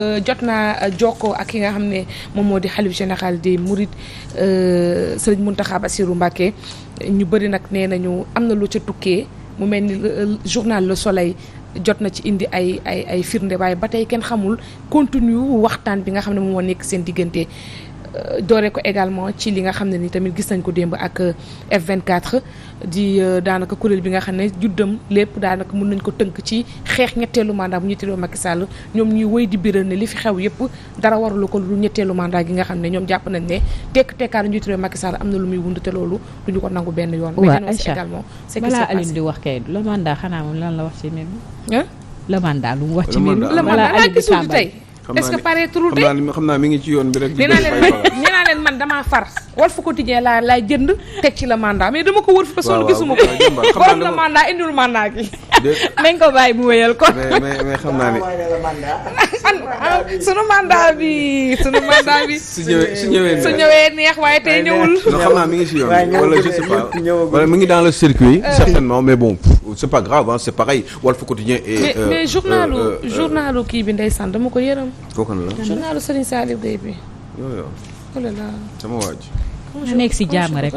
jot naa jokkoo ak ki nga xam ne moom moo di xalif général des Mourides Serigne Mountakha Bassirou Mbacké ñu bëri nag nee nañu am na lu ca tukkee mu mel ni journal Le Soleil jot na ci indi ay firnde waaye ba tey kenn xamul contenu waxtaan bi nga xam ne moom moo nekk seen diggante. doore ko également ci li nga xam ne ni tamit gis nañ ko démb ak F24 di daanaka kuréel bi nga xam ne juddam lépp daanaka mën nañ ko tënk ci xeex ñetteelu mandat bu ñetteelu Macky Sall ñoom ñuy wëy di biral ne li fi xew yëpp dara warulu ko lu ñetteelu mandat gi nga xam ne ñoom jàpp nañ ne tekk-tekkaar njiitu Macky Sall am na lu muy wund te loolu duñu ko nangu benn yoon. waaw Aïcha balaa Aline di wax kay le mandat xanaa moom lan la wax ci mbir mi. le mandat lu mu wax ci mbir mi. le mandat laa gisul tey. est-ce que pare turu tey xam naa mi ngi ci yoon bi rek. nee naa leen man damaa far Walf Quotidien laay jënd teg ci la mandat mais dama ko wër fi ba sonn gisuma ko. borom la mandat indiwul mandat gi. nañ ko bàyyi bu wéyal ko. mais xam naa ne. sunu mandat bi. su ñëwee neex waaye tey ñëwul. xam naa mi ngi ci yoon bi wala je sais pas wala mi ngi dans le circuit. certainement mais bon c'est pas grave hein, c'est pareil Walf Quotidien et. mais journalu kii bi ndeysaan dama ko yërëm. kooku la journalu Serigne Saliou Gueye bi. yoo oh là là. sama waaj. nga nekk si jàmm rek.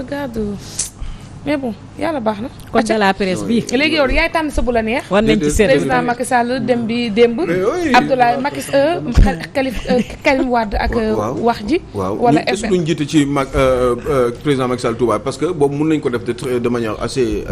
mais bon yàlla baax na. code de la presse bi. léegi yow yaay tànn sa bu la neex. war nañ ci seen président Macky Sall dem bi démb. Abdoulaye Macky Karim Wade ak. wax ji. wala est-ce que duñ jiite ci président Macky Sall Touba parce que boobu mën nañ ko def de manière assez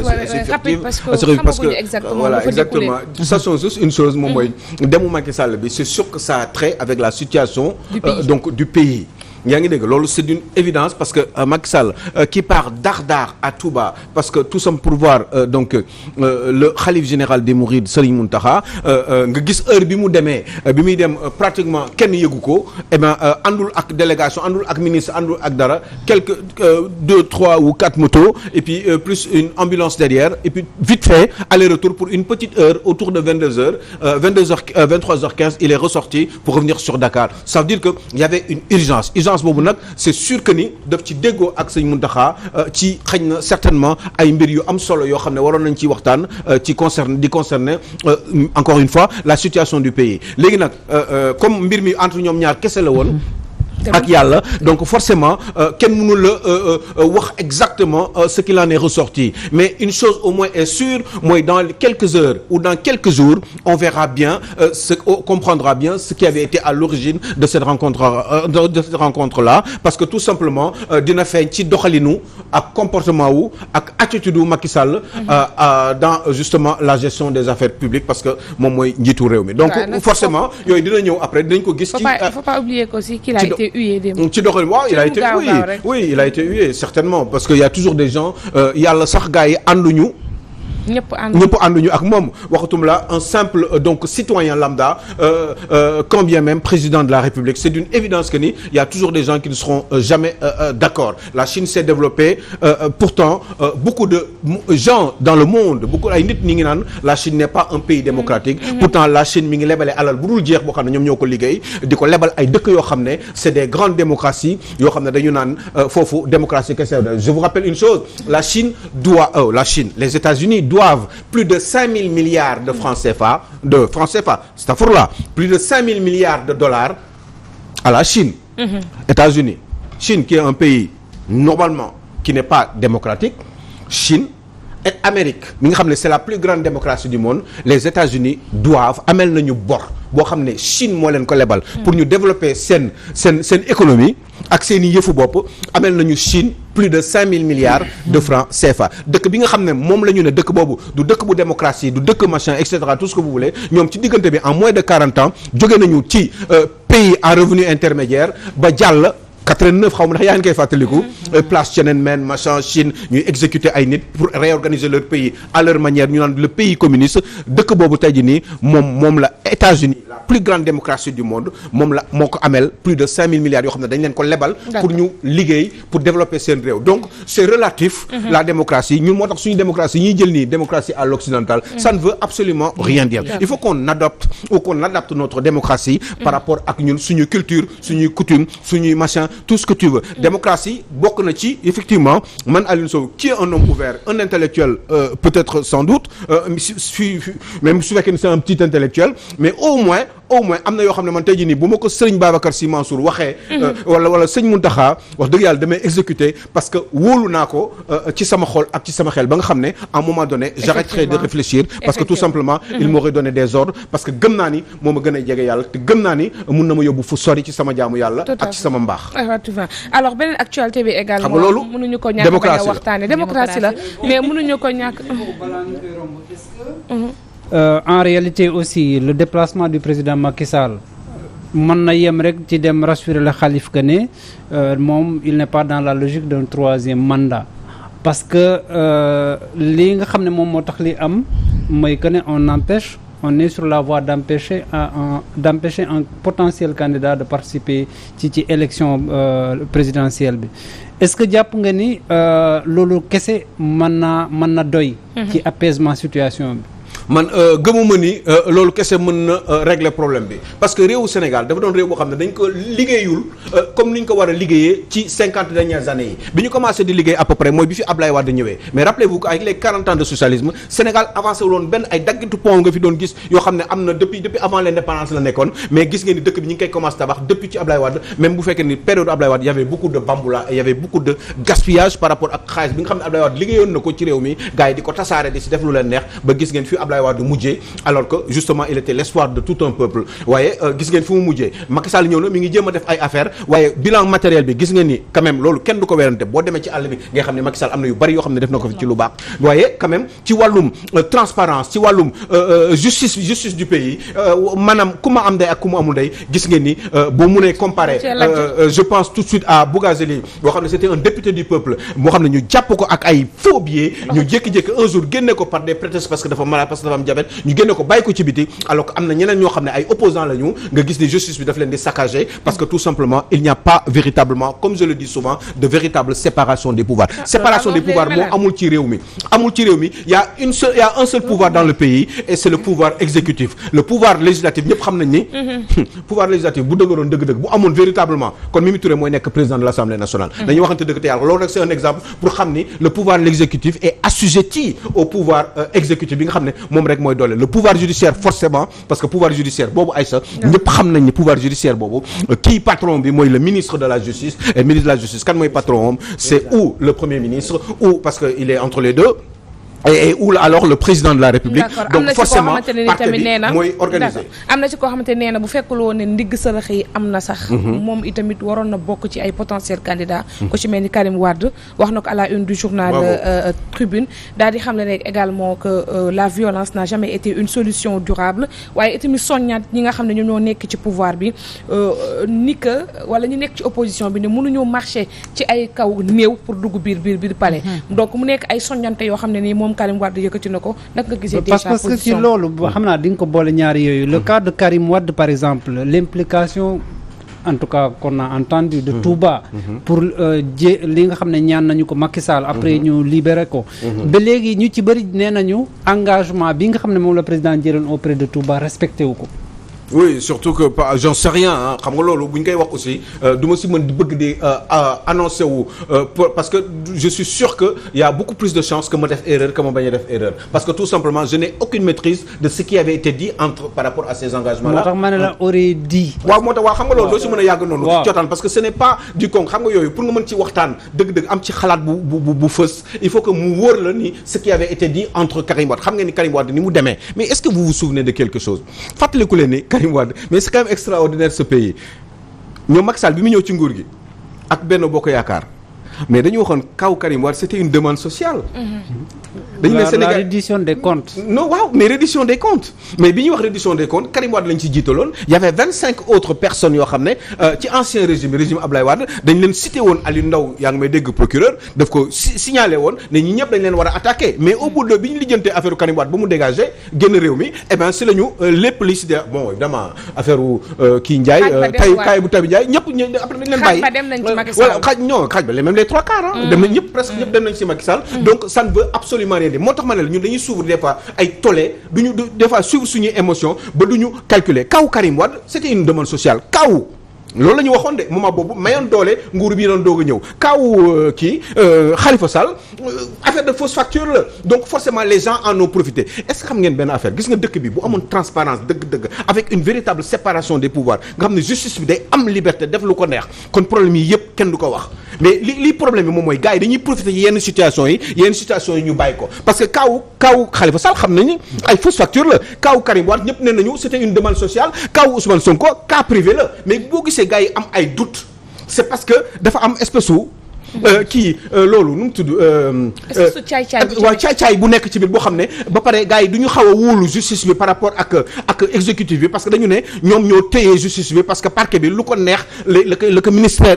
rapide parce que voilà exactement sachons juste une chose moom mooy demu Macky Sall bi c'est sûr que ça a trait avec la situation donc du pays. yaa ngi dégg loolu c'est d'une évidence parce que Macky Sall qui part d'Ar à Touba parce que tout simplement pour voir donc le khalife général des Mourides Serigne Mountakha nga gis heure bi mu demee bi muy dem pratiquement kenn yëgu ko et bien àndul ak délégation àndul ak ministre àndul ak dara quelques 2, 3 ou 4 motos et puis plus une ambulance derrière et puis vite fait aller-retour pour une petite heure autour de 22h 23h15 il est ressorti pour revenir sur Dakar ça veut dire que il y avait une urgence boobu nag c'est sûr que ni daf ci déggoo ak sëñ Mountakha ci xëy na certainement ay mbir yu am solo yoo xam ne waroon nañ ci waxtaan ci concerner encore une fois la situation du pays léegi nag comme mbir mi entre ñoom ñaar kese la woon ak yàlla donc forcément kenn mënul la wax exactement ce qu'il en est ressorti mais une chose au moins est sûre mooy dans quelques heures ou dans quelques jours on verra bien comprendra bien ce qui avait été à l'origine de cette rencontre là parce que tout simplement dina feeñ ci doxalinu ak comportement wu ak attitude wu Macky Sall dans justement la gestion des affaires publiques parce que moom mooy njiitu réew mi donc forcément yooyu dina ñëw après dinañ ko gis ci faut pas oublier aussi qu'il a été ci doxalin waaw il a été il a été hué certainement parce que y a toujours des gens yàlla sax gars yi ànduñu ñëpp ànduñu ak moom waxatum la un simple donc citoyen lambda quand bien même président de la République c'est d'une évidence que ni il y a toujours des gens qui ne seront jamais d'accord la Chine s'est développée pourtant beaucoup de gens dans le monde beaucoup ay nit ñi ngi naan la Chine n'est pas un pays démocratique pourtant la Chine mi ngi lebale alal bu dul jeex boo xam ne ñoom ñoo ko liggéey di ko lebal ay dëkk yoo xam ne c'est des grandes démocraties yoo xam ne dañu naan foofu démocratie kese je vous rappelle une chose la Chine les États-Unis doivent plus de 5 000 milliards de francs CFA c'est-à-dire plus de 5 000 milliards de dollars à la Chine. États-Unis Chine qui est un pays normalement qui n'est pas démocratique Chine et Amérique mi nga xam ne c'est la plus grande démocratie du monde les États-Unis doivent amel nañu bor boo xam ne Chine moo leen ko lebal pour ñu développer seen économie ak seen i yëfu bopp amel nañu Chine plus de 5 000 milliards de francs CFA dëkk bi nga xam ne moom la ñu ne dëkk boobu du dëkk bu démocratie du dëkk machin et cetera tout ce que vous voulez ñoom ci diggante bi en moins de 40 ans jóge nañu ci pays à revenu intermédiaire ba jàll 89 xaw ma ndax yaa ngi koy fàttaliku place Tiananmen machin Chine ñuy exécuter ay nit pour réorganiser leur pays à leur manière ñu naan le pays communiste dëkk boobu tey jii nii moom la États-Unis la plus grande démocratie du monde moom la moo ko amel plus de 5 000 milliards yoo xam ne dañ leen ko lebal pour ñu liggéey pour développer seen réew donc c'est relatif la démocratie ñun moo tax suñu démocratie ñuy jël nii démocratie à l'occidental ça ne veut absolument rien dire il faut qu'on adopte notre démocratie par rapport ak ñun suñu culture suñuy coutume suñuy machin tout ce que tu veux démocratie bokk na ci effectivement man Alioune Sow qui est un homme ouvert un intellectuel peut-être sans doute même su fekkee ne c'est un petit intellectuel mais au moins au moins am na yoo xam ne man tey jii nii bu ma ko Serigne Babacar Sy Mansour waxee wala Serigne Mountakha wax dëgg yàlla damay exécuter parce que wóolu naa ko ci sama xol ak ci sama xel ba nga xam ne à un moment donné j'arrêterai de réfléchir parce que tout simplement il m'aurait donné des ordres parce que gëm naa ni moo ma gën a jege yàlla te gëm naa ni mun na ma yóbbu fu sori ci sama jaamu yàlla ak ci sama mbaax. Alors beneen actualité bi également xam nga loolu mënuñu ko ñàkk bañ a waxtaane démocratie la mais mënuñu ko ñàkk en réalité aussi le déplacement du président Macky Sall mën na yem rek ci dem rassurer le Khalife que ne moom il n'est pas dans la logique d'un troisième mandat parce que li nga xam ne moom moo tax li am mooy que ne on est sur la voie d'empêcher un potentiel candidat de participer ci élection présidentielle bi est-ce que jàpp nga ni loolu kese mën na doy ci apaisement situation bi man gëmuma ni loolu kese mën na régler problème bi parce que réewu Sénégal dafa doon réew boo xam ne dañ ko liggéeyul comme ni ñu ko war a liggéeyee ci 50 dernières années yi bi ñu commencé di liggéey à peu près mooy bi fi Ablaye Wade ñëwee mais rappelez-vous que avec les 40 ans de socialisme Sénégal avancé wuloon benn ay daggitu pont nga fi doon gis yoo xam ne am na depuis avant l'indépendance la nekkoon mais gis ngeen ni dëkk bi ñu ngi koy commencé tabax depuis ci Ablaye Wade même bu fekkee ni période Ablaye Wade y avait beaucoup de bamboula et y avait beaucoup de gaspillage par rapport ak xaalis bi nga xam ne Ablaye Wade liggéeyoon na ko ci réew mi gars yi di ko tasaare di si def lu leen neex ba gis ngeen fi Ablaye Wade mujjee alors que justement il était l'espoir de tout un peuple waaye gis ngeen fi mu mujjee Macky Sall ñëw na mi ngi jéem a def ay affaires waaye bilan matériel bi gis ngeen ni quand même loolu kenn du ko werante boo demee ci àll bi nga xam ne Macky Sall am na yu bari yoo xam ne def na ko fi ci lu baax waaye quand même ci wàllum transparence ci wàllum justice du pays maanaam ku ma am day ak ku ma amul day gis ngeen ni boo mënee comparer je pense tout de suite à Bougazeli boo xam ne c'était un député du peuple moo xam ne ñu jàpp ko ak ay faux billets ñu jékki-jékki un jour génne ko par des prétextes parce que dafa malade parce que dafa am diabète ñu génne ko bàyyi ko ci biti alors que am na ñeneen ñoo xam ne ay opposants la ñu nga gis ni justice bi daf leen di saccager parce que tout simplement il n'y a pas véritablement comme je le dis souvent de véritable séparation des pouvoirs séparation des pouvoirs moo amul ci réew mi il y a un seul pouvoir dans le pays et c'est le pouvoir exécutif le pouvoir législatif ñëpp xam nañ ni pouvoir législatif bu dëgëroon dëgg-dëgg bu amoon véritablement kon Mimi Touré mooy nekk président de l'Assemblée nationale dañuy waxante dëgg te yàlla loolu nag c'est un exemple pour xam ni le pouvoir l'exécutif est assujetti au pouvoir exécutif bi nga xam ne moom rek mooy doole le pouvoir judiciaire forcément parce que pouvoir judiciaire boobu Aïssa ñëpp xam nañ ni pouvoir judiciaire boobu kii patron bi mooy le ministre de la justice et ministre de la justice kan mooy patron am c'est ou le premier ministre ou parce que il est entre les deux et ou alors le président de la République donc forcément parti bi mooy organisé am na ci koo xamante nee na bu fekkul woon ne ndigg sërëx yi am na sax moom itamit waroon na bokk ci ay potentiel candidat ko ci mel ni Karim Wade wax na ko à la une du journal Tribune daal di xam ne rek également que la violence n'a jamais été une solution durable waaye itamit soññaat ñi nga xam ne ñoom ñoo nekk ci pouvoir bi ni que wala ñu nekk ci opposition bi ne mënuñoo marcher ci ay kaw néew pour dugg biir palais donc mu nekk ay soññante yoo xam ne nii moom Karim Wade yëkkati na ko nag nga gisee déjà parce que ci loolu xam naa di nga ko boole ñaari yooyu le cas de Karim Wade par exemple l'implication en tout cas qu'on a entendu de Touba pour li nga xam ne ñaan nañu ko Macky Sall après ñu libéré ko ba léegi ñu ci bëri nee nañu engagement bi nga xam ne moom la président jëloon auprès de Touba respecté wu ko oui surtout que j'en sais rien ah xam nga loolu bu ñu koy wax aussi du ma si mën di bëgg di annoncer wu parce que je suis sûr que il y a beaucoup plus de chances que ma def erreur que ma bañ a def erreur parce que tout simplement je n'ai aucune maîtrise de ce qui avait été dit par rapport à ces engagements là. moo tax ma ne la aurait dit. waaw moo tax waaw xam nga loolu doo si mën a yàgg noonu. jotaan parce que ce n'est pas du con xam nga yooyu pour nga mën ci waxtaan dëgg-dëgg am ci xalaat bu fës il faut que mu wóor la ni ce qui avait été dit entre Karim Wade xam nga ni Karim Wade ni mu demee mais est-ce que vous vous souvenez de quelque chose fàttaliku leen ni mais c'est quand même extraordinaire ce pays ñoom Macky Sall bi mu ñëw ci nguur gi ak Benno Bokk Yaakaar mais dañu waxoon kaw Karim Wade c'était une demande sociale. dañu ne Sénégal la reddition des comptes. non waaw mais reddition des comptes mais bi ñuy wax reddition des comptes Karim Wade lañ ci jiitaloon y avait 25 autres personnes yoo xam ne ci ancien régime Abdoulaye Wade dañ leen cité woon Aliou Ndao yaa ngi may dégg procureur daf ko signalé woon ne ñi ñëpp dañ leen war a attaquer mais au bout de bi ñu lijjantee affaire Karim Wade ba mu dégagé génn réew mi et ben si la ñu lépp li si de bon évidemment affaire kii Ndiaye kaay bu Tabi Ndiaye ñëpp après dañ leen bàyyi voilà xaaj ba même les trois quarts dem nañ ñëpp presque ñëpp dem nañ si Macky Sall donc ça ne veut absolument rien dire moo tax ma ne la ñun dañuy suivre des fois ay tollé des fois suivre suñuy émotion ba duñu calculer kaw Karim Wade c'était une demande sociale kaw loolu la ñu waxoon de moment boobu mayoon doole nguur bi doon doog a ñëw kaaw Khalifa Sall affaire de fausse facture la donc forcément les gens en ont profité est-ce que xam ngeen benn affaire gis nga dëkk bi bu amoon transparence dëgg-dëgg avec une véritable séparation des pouvoirs nga xam ne justice bi day am liberté def lu ko neex kon problème yi yëpp kenn du ko wax mais li problème bi moom mooy gars yi dañuy profité yenn situation yi ñu bàyyi ko parce que kaaw Khalifa Sall xam nañu ay fausse facture la kaaw Karim Wade ñëpp nee nañu c'était une demande sociale kaaw Ousmane Sonko cas privé la mais boo gisee gars yi am ay doute c'est parce que dafa am espèce loolu nu mu tudd. caay-caay bu nekk ci biir boo xam ne ba pare gars yi du ñu xaw a wóolu justice bi par rapport ak exécutif bi parce que dañu ne ñoom ñoo téye justice bi parce que parquet bi lu ko neex le que ministère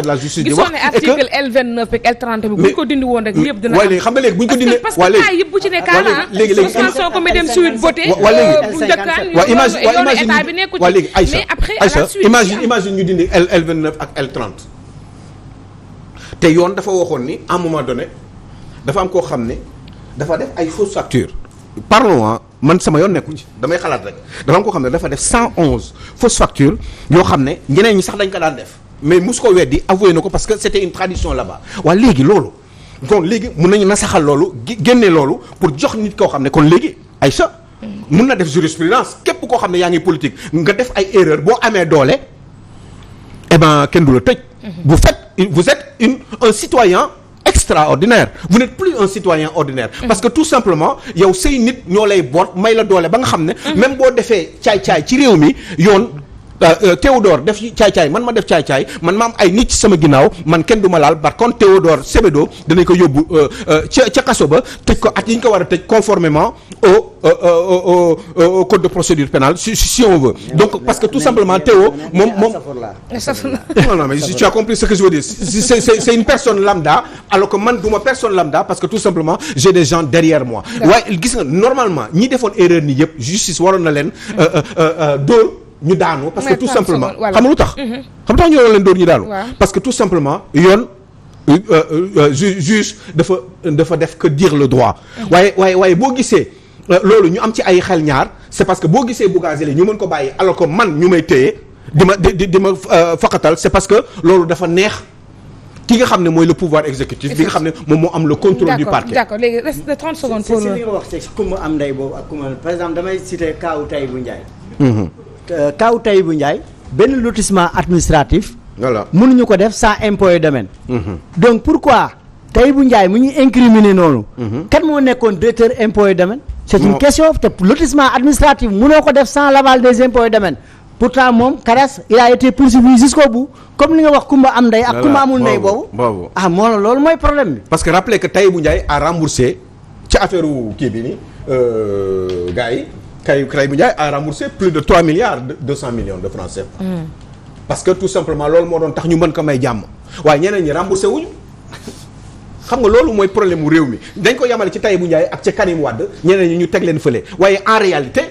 de la justice di wax. et que gisoon ne article L29 ak L30 bi bu ñu ko dindi woon rek lépp dina am. waaye léegi xam nga léegi bu ñu ko dindee. parce que cas yëpp bu ci nekk léegi Ousmane Sonko mi dem suite voté. bu dëkkaan yoonu état bi nekku ci mais après à la suite imagine ñu dindi L29 ak L30 te yoon dafa waxoon ni à un moment donné dafa am koo xam ne dafa def ay fausses factures parlons man sama yoon nekku ci damay xalaat rek dafa am koo xam ne dafa def 111 fausses factures yoo xam ne ñeneen ñi sax dañ ko daan def mais mus ko weddi avoué na ko parce que c'était une tradition là-bas waaye léegi loolu kon léegi mun nañu nasaxal loolu génne loolu pour jox nit koo xam ne kon léegi Aïcha mun na def jurisprudence képp koo xam ne yaa ngi politique nga def ay erreur boo amee doole eh ben kenn du la tëj. vous êtes un citoyen extraordinaire vous n'êtes plus un citoyen ordinaire parce que tout simplement yow say nit ñoo lay boot may la doole ba nga xam ne même boo defee caay-caay ci réew mi yoon Théodore def caay-caay man ma def caay-caay man ma am ay nit ci sama ginnaaw man kenn du ma laal par contre Théodore Sebedo danañ ko yóbbu ca kaso ba tëj ko at yi ñu ko war a tëj conformément au code de procédure pénale si on veut donc parce que tout simplement Théo moom non mais tu as compris ce que je veux dire c'est une personne lambda alors que man du ma personne lambda parce que tout simplement j'ai des gens derrière moi waaye gis nga normalement ñi defoon erreur ni yëpp justice waroon na leen dóor ñu daanu parce que tout simplement xam nga lu tax xam tax ñu waroon leen dóor ñu daanu parce que tout simplement yoon juge dafa def que dire le droit waaye boo gisee loolu ñu am ci ay xel ñaar c'est parce que boo gisee Bougazelli ñu mën ko bàyyi alors que man ñu may téye di ma faqatal c'est parce que loolu dafa neex ki nga xam ne mooy le pouvoir exécutif bi nga xam ne moom moo am le contrôle du parquet. d'accord léegi reste de 30 secondes pour li nga wax ci kumba am ndey boobu ak kumba par exemple damay citer kaawu Tahibou Ndiaye. kaawu Tahibou Ndiaye benn lotissement administratif. voilà mënuñu ko def sans impôt et domaine. donc pourquoi Tahibou Ndiaye mu ñu incriminer noonu. kan moo nekkoon directeur impôt et domaine. c'est une question te lotissement administratif mënoo ko def sans l'aval des impôts et domaines. pourtant moom Karas il a été poursuivi jusqu'au bout comme li nga wax kumba am ndey ak kumba amul ndey boobu moo loolu mooy problème bi parce que rappelez que Tahibou Ndiaye a remboursé ci affaire kii bi ni gars yi Tahibou Ndiaye a remboursé plus de 3 milliards 200 millions de francs CFA parce que tout simplement loolu moo doon tax ñu mën ko may jàmm waaye ñeneen ñi remboursé wuñu xam nga loolu mooy problème mu réew mi dañ ko yamale ci Tahibou Ndiaye ak ci Karim Wade ñeneen ñi ñu teg leen fële waaye en réalité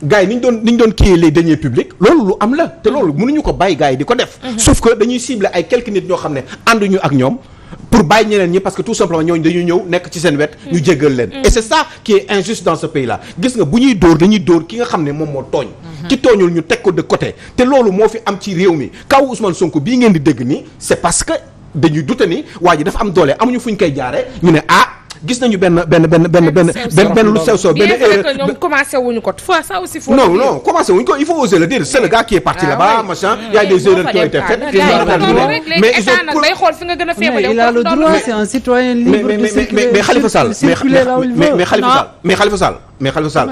gars yi ni ñu doon kii les deniers publics loolu lu am la te loolu mënuñu ko bàyyi gars yi di ko def sauf que dañuy cibler ay quelques nit ñoo xam ne ànduñu ak ñoom pour bàyyi ñeneen ñi parce que tout simplement ñooñu dañuy ñëw nekk ci seen wet ñu jéggal leen et c'est ça qui est injuste dans ce pays là gis nga bu ñuy dóor dañuy dóor ki nga xam ne moom moo tooñ ci tooñul ñu teg ko de côté te loolu moo fi am ci réew mi kaw Ousmane Sonko bii ngeen di dégg nii c'est parce que dañuy dute ni waa ji dafa am doole amuñu fu ñu koy jaaree ñu ne gis nañu benn lu sew sew benn erreur que ñoom commencé wuñu ko ça aussi faut non commencé wuñu ko il faut oser le dire c'est le gars qui est parti là-bas machin il y a des erreurs qui ont été faites mais état nag day xool fi nga gën a faible il a le droit c'est un citoyen libre de circuler mais Khalifa Sall mais Khalifa Sall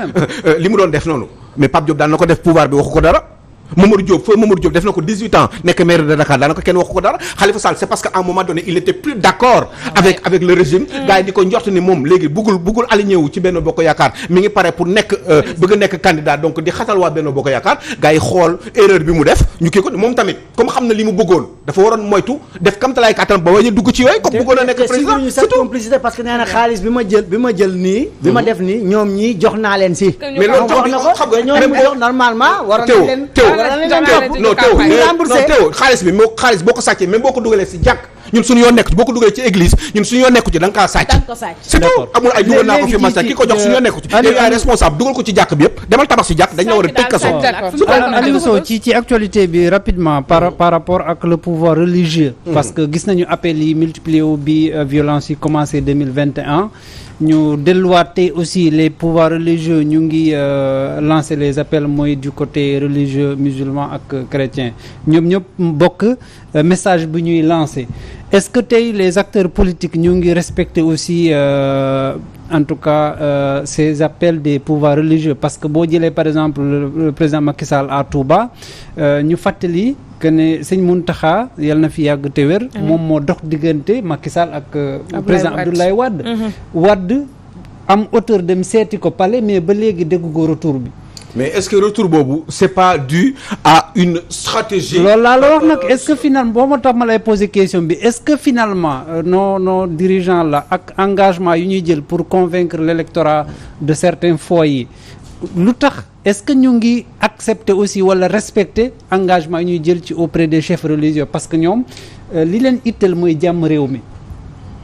li mu doon def noonu mais Pape Diop daan na ko def pouvoir bi waxu ko dara Mamadou Diop def na ko 18 ans nekk maire de Dakar daanaka kenn waxu ko dara Khalifa Sall c'est parce que à un moment donné il n'était plus d'accord avec le régime gars yi di ko njort ni moom léegi buggul aligné wu ci Benno Bokk Yaakaar mi ngi pare pour nekk bëgg a nekk candidat donc di xatal waa Benno Bokk Yaakaar gars yi xool erreur bi mu def ñu kii ko moom tamit comme xam na li mu bëggoon dafa waroon moytu def kam talaay kattan ba wañu dugg ci yooyu comme bëggoon a nekk président c'est tout complicité parce que nee na xaalis bi ma jël nii bi ma def nii ñoom ñii jox naa leen si mais loolu xam nga ñoom jox normalement waroon na leen Théo xaalis boo ko sàccee même boo ko dugalee si jàkk ñun suñu yoon nekku ci boo ko dugalee ci église ñun suñu yoon nekku ci da nga kaa sàcc c'est tout amul ay dugal naa ko fi masa ki ko jox suñu yoon nekku ci yow yaay responsable dugal ko ci jàkk bi yëpp demal tabax si jàkk dañ la war a tëj kaso. Aliou Sow ci actualité bi rapidement par rapport ak le pouvoir religieux parce que gis nañu appel yi multiplié wu bi violence yi commencé 2021 ñu delluwaat tey aussi les pouvoirs religieux ñu ngi lancer les appels mooy du côté religieux musulman ak chrétien ñoom ñëpp bokk message bu ñuy lancer est-ce que tey les acteurs politiques ñu ngi respecter aussi en tout cas ces appels des pouvoirs religieux parce que boo jëlee par exemple le président Macky Sall à Touba ñu fàttali que ne sëñ Mountakha yal na fi yàgg te wér moom moo dox diggante Macky Sall ak président Abdoulaye Wade Wade am auteur dem seeti ko palais mais ba léegi déggu ko retour bi. mais est-ce que retour boobu c'est pas dû à une stratégie. loolu laa la wax nag est-ce que finalement boo ma tax ma lay poser question bi est-ce que finalement nos dirigeants là ak engagement yu ñuy jël pour convaincre l'électorat de certains foyers lu tax est-ce que ñu ngi accepter aussi wala respecter engagement yu ñuy jël ci auprès des chefs religieux parce que ñoom li leen itteel mooy jàmm réew mi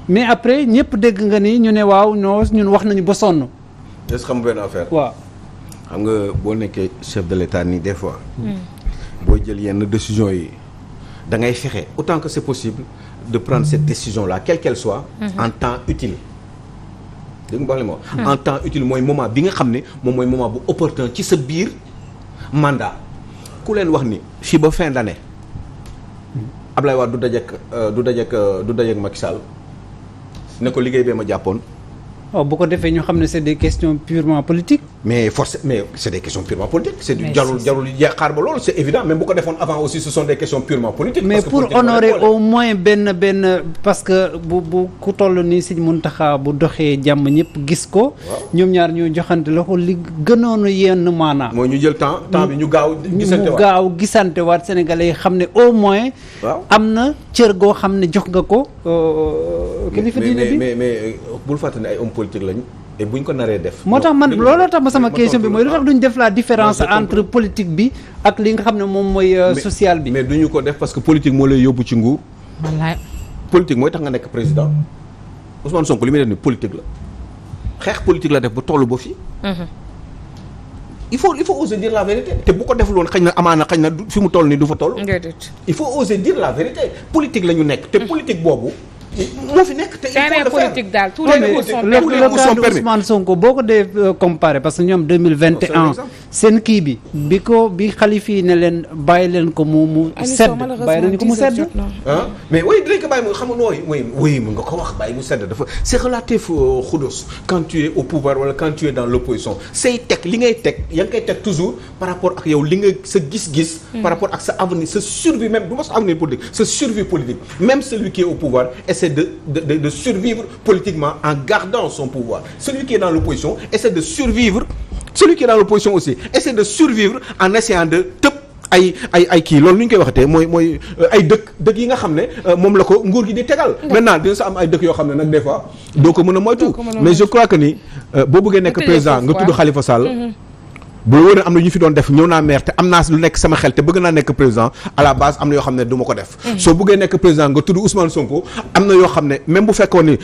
mais après ñëpp dégg nga ni ñu ne waaw ñun wax nañu ba sonn. est-ce que xam benn affaire. waaw. xam nga boo nekkee chef de l'État nii des fois. boo jël yenn décisions yi da ngay fexe autant que c'est possible de prendre cette décision là quelle qu'elle soit. en temps utile. dégg nga wax li ma en temps utile mooy moment bi nga xam ne moom mooy moment bu opportun ci sa biir mandat ku leen wax ni fii ba fin d'année Ablaye Wade du dajeek Macky Sall ne ko liggéey bee ma jàppoon. waaw bu ko defee ñu xam ne c'est des questions purement politiques. mais c'est des questions purement politiques. c'est du jarul xaar ba loolu c'est évident même bu ko defoon avant aussi ce sont des questions purement politiques. mais pour honorer au moins benn parce que bu ku toll nii Sëñ Mountakha bu doxee jàmm ñëpp gis ko. ñoom ñaar ñoo joxante loxo li gënoon a yenn maanaam. mooy ñu jël temps bi ñu gaaw. gisante waat Sénégalais yi xam ne au moins. waaw am na cër goo xam ne jox nga ko. kilifa diine bi mais bul fàttali ne ay hommes politiques lañu et buñ ko naree def. moo tax man looloo tax ma sama question bi mooy lu tax duñ def la différence entre politique bi ak li nga xam ne moom mooy social bi. mais duñu ko def parce que politique moo lay yóbbu ci nguur. wallaay. politique mooy tax nga nekk président Ousmane Sonko li muy def ni politique la xeex politique la def ba tollu ba fii. il faut oser dire la vérité te bu ko deful woon xëy na amaana xëy na fi mu toll nii du fa toll. il faut oser dire la vérité politique la ñu nekk te politique boobu. moo fi nekk te il faut le politique daal tous les coups sont permis. le cas de Ousmane Sonko boo ko dee comparé parce que ñoom 2021 seen kii bi xalif yi ne leen bàyyi leen ko mu sedd bàyyi nañu ko mu sedd. mais oui dinañ ko bàyyi mu xam nga nooy oui mun nga ko wax bàyyi mu sedd dafa c'est relatif Khoudos quand tu es au pouvoir wala quand tu es dans l'opposition say teg li ngay teg yaa ngi koy teg toujours par rapport ak yow li nga sa gis-gis. par rapport ak sa avenir sa survie même du ma sa avenir politique sa survie politique même celui qui est au pouvoir essaie de survivre politiquement en gardant son pouvoir. Celui qui est dans l'opposition essaie de survivre. Celui qui est dans l'opposition aussi essaie de survivre en essayant de tëb ay kii loolu nu ñu koy waxatee mooy ay dëkk yi nga xam ne moom la ko nguur gi di tegal. maintenant dina sa am ay dëkk yoo xam ne nag des fois doo ko mën a moytu. mais je crois que ni boo bëggee nekk président nga tudd Khalifa Sall. bu la wóoree am na ñu fi doon def ñëw naa maire te am naa lu nekk sama xel te bëgg naa nekk président à la base am na yoo xam ne du ma ko def. soo bëggee nekk président nga tudd Ousmane Sonko am na yoo xam ne même bu fekkoon ni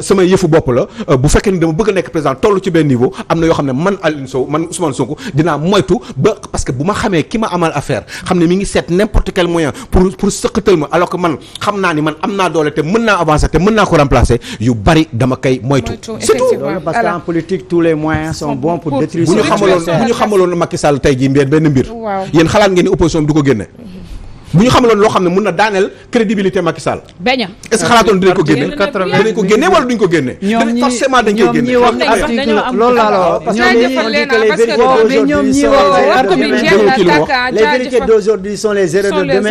sama yëfu bopp la bu fekkee ni dama bëgg a nekk président toll ci benn niveau am na yoo xam ne man Aliou Sow man Ousmane Sonko dinaa moytu ba parce que bu ma xamee ki ma amal affaire xam ne mi ngi seet n'importe quel moyen pour sëqatal ma alors que man xam naa ni man am naa doole te mën naa avancer te mën naa ko remplacer yu bari dama koy moytu. c'est tout parce qu'en politique tous les moyens sont bons pour détruire. bu ñu xamaloon Macky Sall tey jii benn mbir. yéen xalaat ngeen ni opposition bi du ko génne. bu ñu xamaloon loo xam ne mun na daaneel crédibilité Macky Sall. est-ce que xalaatoon dinañ ko génne. dinañ ko génne wala duñ ko génne. forcément dañ koy génne. wax article loolu laa la wax. les vérités d'aujourd'hui sont les erreurs de demain.